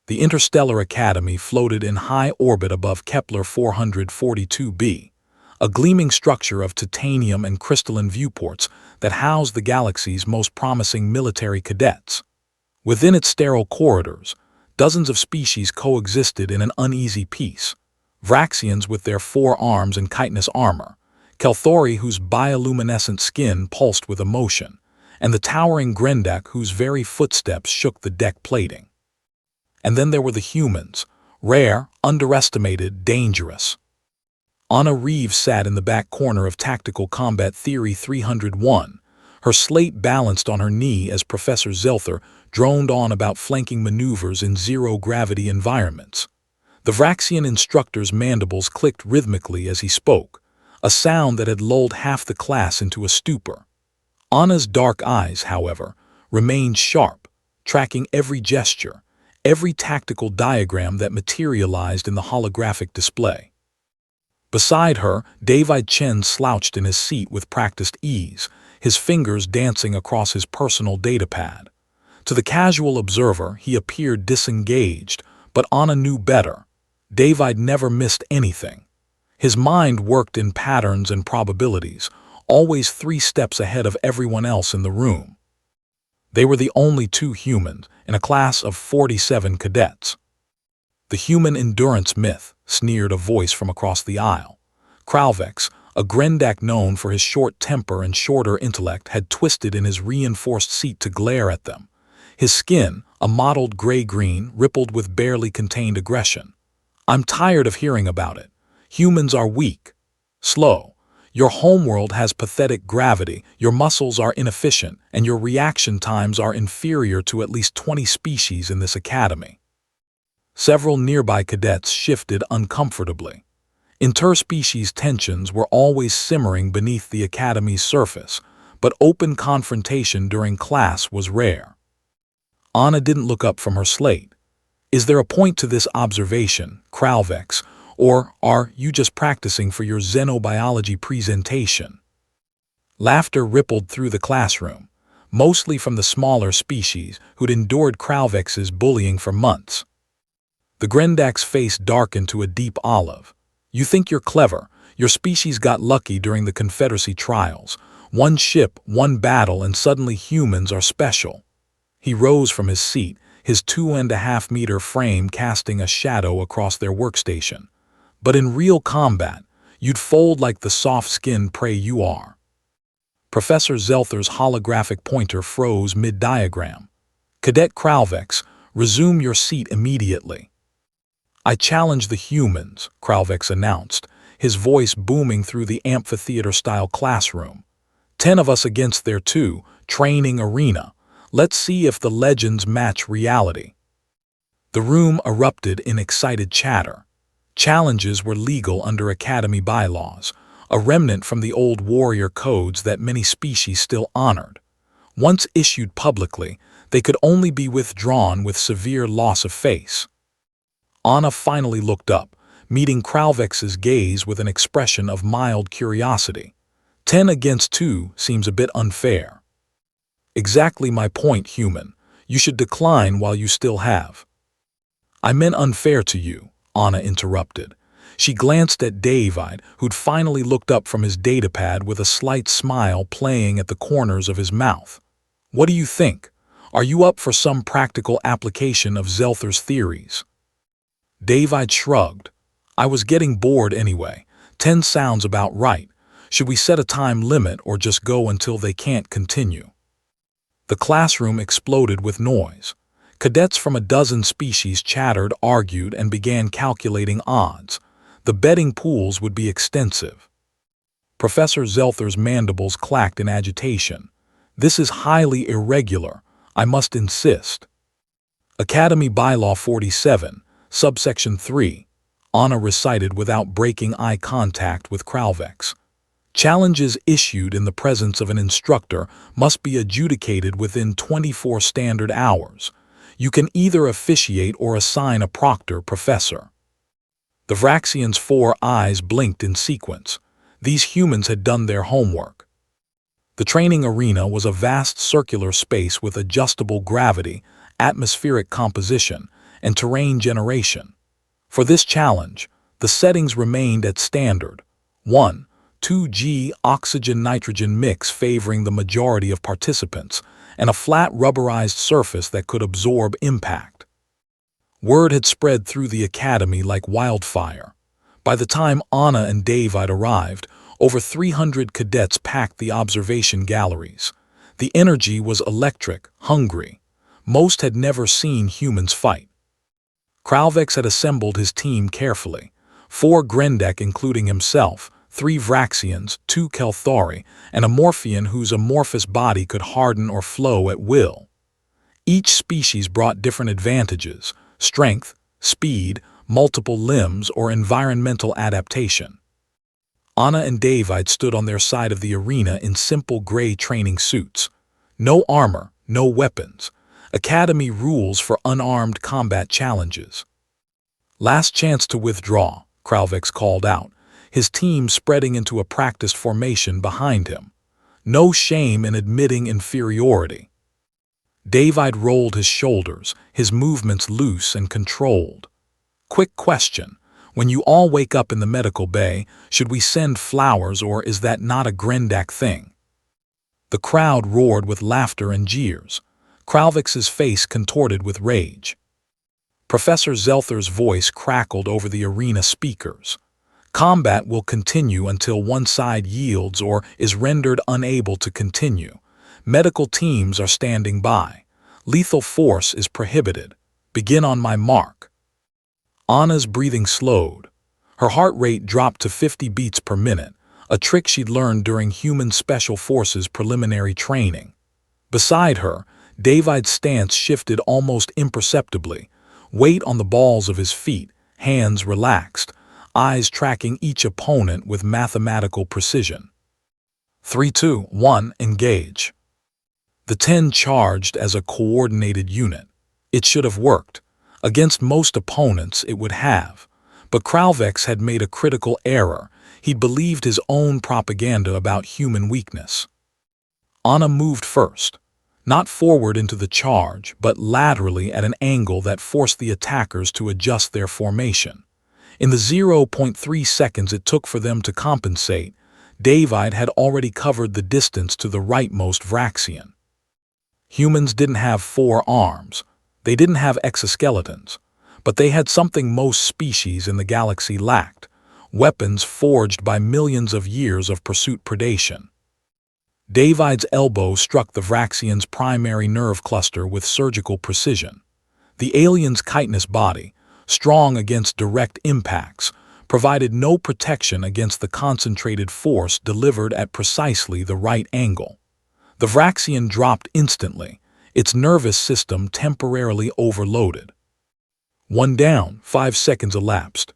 The Interstellar Academy floated in high orbit above Kepler 442b, a gleaming structure of titanium and crystalline viewports that housed the galaxy's most promising military cadets. Within its sterile corridors, dozens of species coexisted in an uneasy peace. Vraxians with their 4 arms and chitinous armor, Kelthori whose bioluminescent skin pulsed with emotion, and the towering Grendak whose very footsteps shook the deck plating. And then there were the humans, rare, underestimated, dangerous. Anna Reeves sat in the back corner of Tactical Combat Theory 301, her slate balanced on her knee as Professor Zelther droned on about flanking maneuvers in zero-gravity environments. The Vraxian instructor's mandibles clicked rhythmically as he spoke, a sound that had lulled half the class into a stupor. Anna's dark eyes, however, remained sharp, tracking every gesture, every tactical diagram that materialized in the holographic display. Beside her, David Chen slouched in his seat with practiced ease, his fingers dancing across his personal datapad. To the casual observer, he appeared disengaged, but Anna knew better. David never missed anything. His mind worked in patterns and probabilities, always 3 steps ahead of everyone else in the room. They were the only 2 humans in a class of 47 cadets. The human endurance myth, sneered a voice from across the aisle. Kralvex, a Grendak known for his short temper and shorter intellect, had twisted in his reinforced seat to glare at them. His skin, a mottled gray-green, rippled with barely contained aggression. I'm tired of hearing about it. Humans are weak, slow. Your homeworld has pathetic gravity, your muscles are inefficient, and your reaction times are inferior to at least 20 species in this academy. Several nearby cadets shifted uncomfortably. Interspecies tensions were always simmering beneath the academy's surface, but open confrontation during class was rare. Anna didn't look up from her slate. Is there a point to this observation, Kralvex, or are you just practicing for your xenobiology presentation? Laughter rippled through the classroom, mostly from the smaller species who'd endured Kralvex's bullying for months. The Grendak's face darkened to a deep olive. You think you're clever. Your species got lucky during the Confederacy trials. 1 ship, 1 battle, and suddenly humans are special. He rose from his seat, his 2.5-meter frame casting a shadow across their workstation. But in real combat, you'd fold like the soft-skinned prey you are. Professor Zelther's holographic pointer froze mid-diagram. Cadet Kralvex, resume your seat immediately. I challenge the humans, Kralvex announced, his voice booming through the amphitheater-style classroom. 10 of us against their 2, training arena. Let's see if the legends match reality. The room erupted in excited chatter. Challenges were legal under Academy bylaws, a remnant from the old warrior codes that many species still honored. Once issued publicly, they could only be withdrawn with severe loss of face. Anna finally looked up, meeting Kralvex's gaze with an expression of mild curiosity. 10 against 2 seems a bit unfair. Exactly my point, human. You should decline while you still have. I meant unfair to you, Anna interrupted. She glanced at David, who'd finally looked up from his datapad with a slight smile playing at the corners of his mouth. What do you think? Are you up for some practical application of Zelther's theories? David shrugged. I was getting bored anyway. 10 sounds about right. Should we set a time limit or just go until they can't continue? The classroom exploded with noise. Cadets from a dozen species chattered, argued, and began calculating odds. The betting pools would be extensive. Professor Zelther's mandibles clacked in agitation. This is highly irregular. I must insist. Academy Bylaw 47, subsection 3, Anna recited without breaking eye contact with Kralvex. Challenges issued in the presence of an instructor must be adjudicated within 24 standard hours. You can either officiate or assign a proctor, Professor. The Vraxians' 4 eyes blinked in sequence. These humans had done their homework. The training arena was a vast circular space with adjustable gravity, atmospheric composition, and terrain generation. For this challenge, the settings remained at standard 1-2G oxygen-nitrogen mix favoring the majority of participants, and a flat rubberized surface that could absorb impact. Word had spread through the academy like wildfire. By the time Anna and David arrived, over 300 cadets packed the observation galleries. The energy was electric, hungry. Most had never seen humans fight. Kralvex had assembled his team carefully. 4 Grendek including himself, 3 Vraxians, 2 Kelthari, and a Morphian whose amorphous body could harden or flow at will. Each species brought different advantages: strength, speed, multiple limbs, or environmental adaptation. Anna and David stood on their side of the arena in simple gray training suits. No armor, no weapons. Academy rules for unarmed combat challenges. Last chance to withdraw, Kralvex called out, his team spreading into a practiced formation behind him. No shame in admitting inferiority. David rolled his shoulders, his movements loose and controlled. Quick question. When you all wake up in the medical bay, should we send flowers or is that not a Grendak thing? The crowd roared with laughter and jeers. Kralvex's face contorted with rage. Professor Zelther's voice crackled over the arena speakers. Combat will continue until one side yields or is rendered unable to continue. Medical teams are standing by. Lethal force is prohibited. Begin on my mark. Anna's breathing slowed. Her heart rate dropped to 50 beats per minute, a trick she'd learned during Human Special Forces preliminary training. Beside her, David's stance shifted almost imperceptibly, weight on the balls of his feet, hands relaxed, eyes tracking each opponent with mathematical precision. 3, 2, 1, engage. The 10 charged as a coordinated unit. It should have worked. Against most opponents, it would have. But Kralvex had made a critical error. He'd believed his own propaganda about human weakness. Anna moved first. Not forward into the charge, but laterally at an angle that forced the attackers to adjust their formation. In the 0.3 seconds it took for them to compensate, David had already covered the distance to the rightmost Vraxian. Humans didn't have 4 arms. They didn't have exoskeletons. But they had something most species in the galaxy lacked: weapons forged by millions of years of pursuit predation. David's elbow struck the Vraxian's primary nerve cluster with surgical precision. The alien's chitinous body, strong against direct impacts, provided no protection against the concentrated force delivered at precisely the right angle. The Vraxian dropped instantly, its nervous system temporarily overloaded. 1 down, 5 seconds elapsed.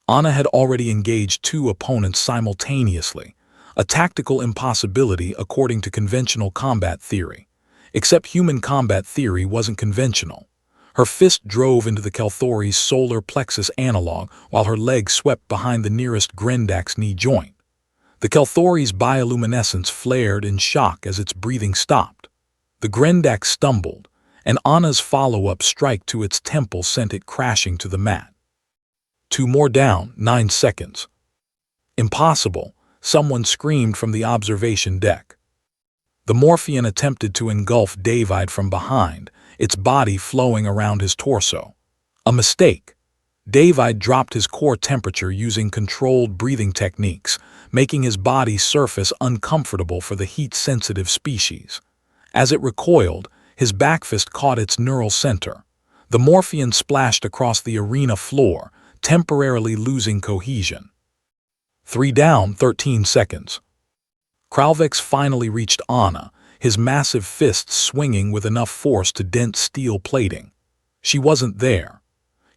Anna had already engaged 2 opponents simultaneously, a tactical impossibility according to conventional combat theory. Except human combat theory wasn't conventional. Her fist drove into the Kelthori's solar plexus analog while her leg swept behind the nearest Grendak's knee joint. The Kelthori's bioluminescence flared in shock as its breathing stopped. The Grendak stumbled, and Anna's follow-up strike to its temple sent it crashing to the mat. 2 more down, 9 seconds. Impossible, someone screamed from the observation deck. The Morphian attempted to engulf David from behind, its body flowing around his torso. A mistake. David dropped his core temperature using controlled breathing techniques, making his body surface uncomfortable for the heat-sensitive species. As it recoiled, his backfist caught its neural center. The Morphian splashed across the arena floor, temporarily losing cohesion. 3 down, 13 seconds. Kralvex finally reached Anna, his massive fists swinging with enough force to dent steel plating. She wasn't there.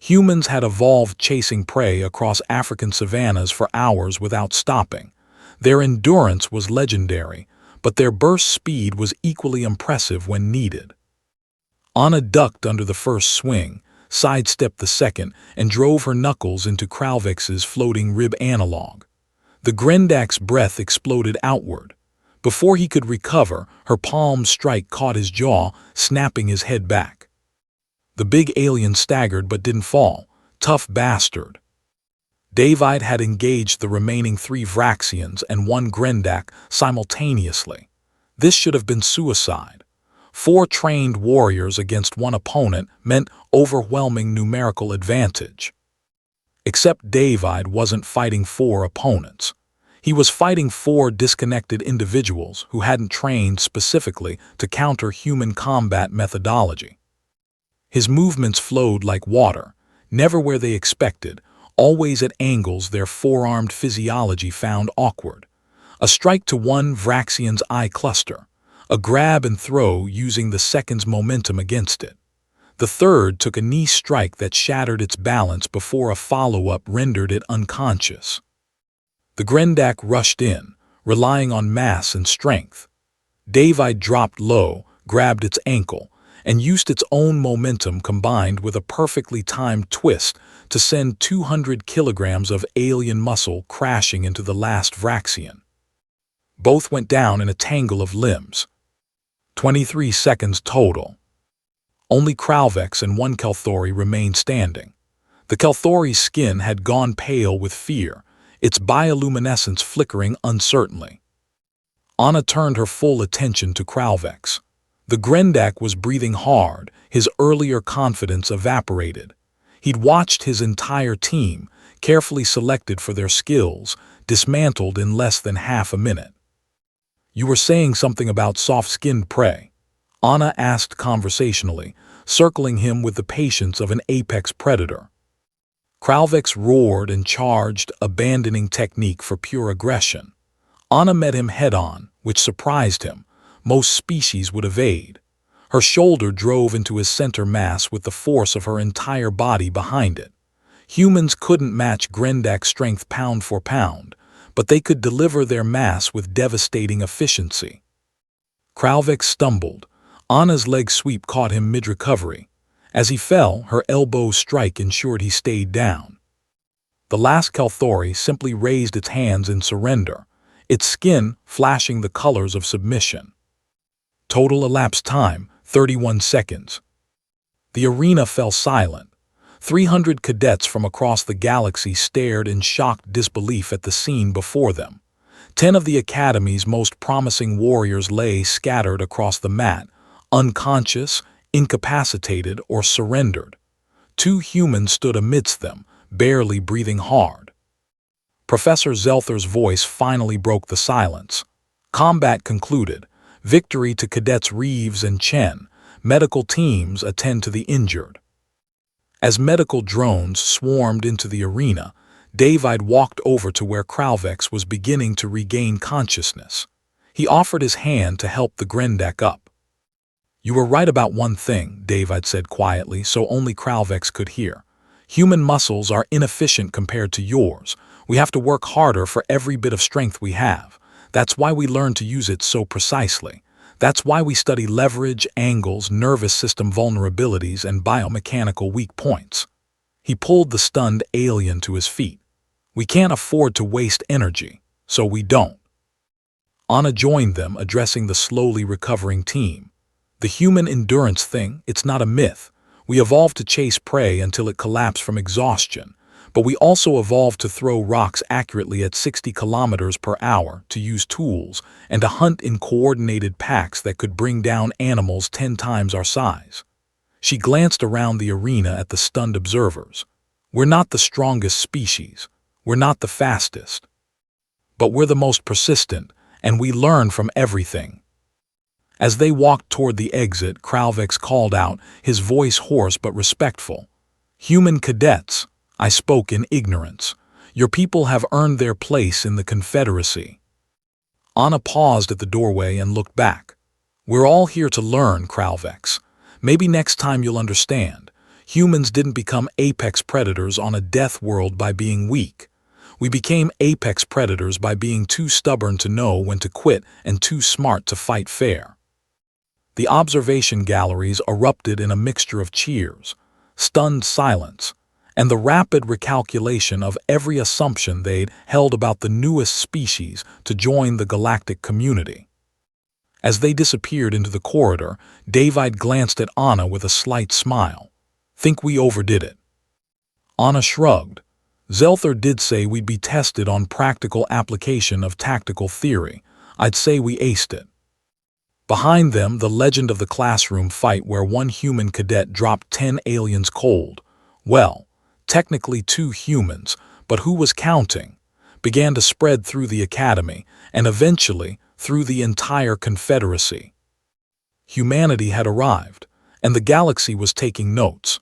Humans had evolved chasing prey across African savannas for hours without stopping. Their endurance was legendary, but their burst speed was equally impressive when needed. Anna ducked under the first swing, sidestepped the second, and drove her knuckles into Kralvex's floating rib analog. The Grendak's breath exploded outward. Before he could recover, her palm strike caught his jaw, snapping his head back. The big alien staggered but didn't fall. Tough bastard. David had engaged the remaining 3 Vraxians and 1 Grendak simultaneously. This should have been suicide. 4 trained warriors against 1 opponent meant overwhelming numerical advantage. Except David wasn't fighting 4 opponents. He was fighting 4 disconnected individuals who hadn't trained specifically to counter human combat methodology. His movements flowed like water, never where they expected, always at angles their four-armed physiology found awkward. A strike to one Vraxian's eye cluster, a grab and throw using the second's momentum against it. The third took a knee strike that shattered its balance before a follow-up rendered it unconscious. The Grendak rushed in, relying on mass and strength. David dropped low, grabbed its ankle, and used its own momentum combined with a perfectly timed twist to send 200 kilograms of alien muscle crashing into the last Vraxian. Both went down in a tangle of limbs. 23 seconds total. Only Kralvex and 1 Kelthori remained standing. The Kelthori's skin had gone pale with fear, its bioluminescence flickering uncertainly. Anna turned her full attention to Kralvex. The Grendak was breathing hard, his earlier confidence evaporated. He'd watched his entire team, carefully selected for their skills, dismantled in less than half a minute. "You were saying something about soft-skinned prey," Anna asked conversationally, circling him with the patience of an apex predator. Kralvex roared and charged, abandoning technique for pure aggression. Anna met him head-on, which surprised him. Most species would evade. Her shoulder drove into his center mass with the force of her entire body behind it. Humans couldn't match Grendak's strength pound for pound, but they could deliver their mass with devastating efficiency. Kralvex stumbled. Anna's leg sweep caught him mid-recovery. As he fell, her elbow strike ensured he stayed down. The last Kelthori simply raised its hands in surrender, its skin flashing the colors of submission. Total elapsed time, 31 seconds. The arena fell silent. 300 cadets from across the galaxy stared in shocked disbelief at the scene before them. 10 of the Academy's most promising warriors lay scattered across the mat, unconscious, incapacitated, or surrendered. 2 humans stood amidst them, barely breathing hard. Professor Zelther's voice finally broke the silence. Combat concluded. Victory to Cadets Reeves and Chen. Medical teams attend to the injured. As medical drones swarmed into the arena, David walked over to where Kralvex was beginning to regain consciousness. He offered his hand to help the Grendak up. "You were right about one thing," David said quietly so only Kralvex could hear. "Human muscles are inefficient compared to yours. We have to work harder for every bit of strength we have. That's why we learn to use it so precisely. That's why we study leverage, angles, nervous system vulnerabilities, and biomechanical weak points." He pulled the stunned alien to his feet. "We can't afford to waste energy, so we don't." Anna joined them, addressing the slowly recovering team. "The human endurance thing, it's not a myth. We evolved to chase prey until it collapsed from exhaustion. But we also evolved to throw rocks accurately at 60 kilometers per hour, to use tools, and to hunt in coordinated packs that could bring down animals 10 times our size." She glanced around the arena at the stunned observers. "We're not the strongest species. We're not the fastest. But we're the most persistent, and we learn from everything." As they walked toward the exit, Kralvex called out, his voice hoarse but respectful. "Human cadets, I spoke in ignorance. Your people have earned their place in the Confederacy." Anna paused at the doorway and looked back. "We're all here to learn, Kralvex. Maybe next time you'll understand. Humans didn't become apex predators on a death world by being weak. We became apex predators by being too stubborn to know when to quit and too smart to fight fair." The observation galleries erupted in a mixture of cheers, stunned silence, and the rapid recalculation of every assumption they'd held about the newest species to join the galactic community. As they disappeared into the corridor, David glanced at Anna with a slight smile. Think we overdid it." Anna shrugged. "Zelther did say we'd be tested on practical application of tactical theory. I'd say we aced it." Behind them, the legend of the classroom fight where one human cadet dropped 10 aliens cold. Well, technically 2 humans, but who was counting? Began to spread through the academy, and eventually through the entire Confederacy. Humanity had arrived, and the galaxy was taking notes.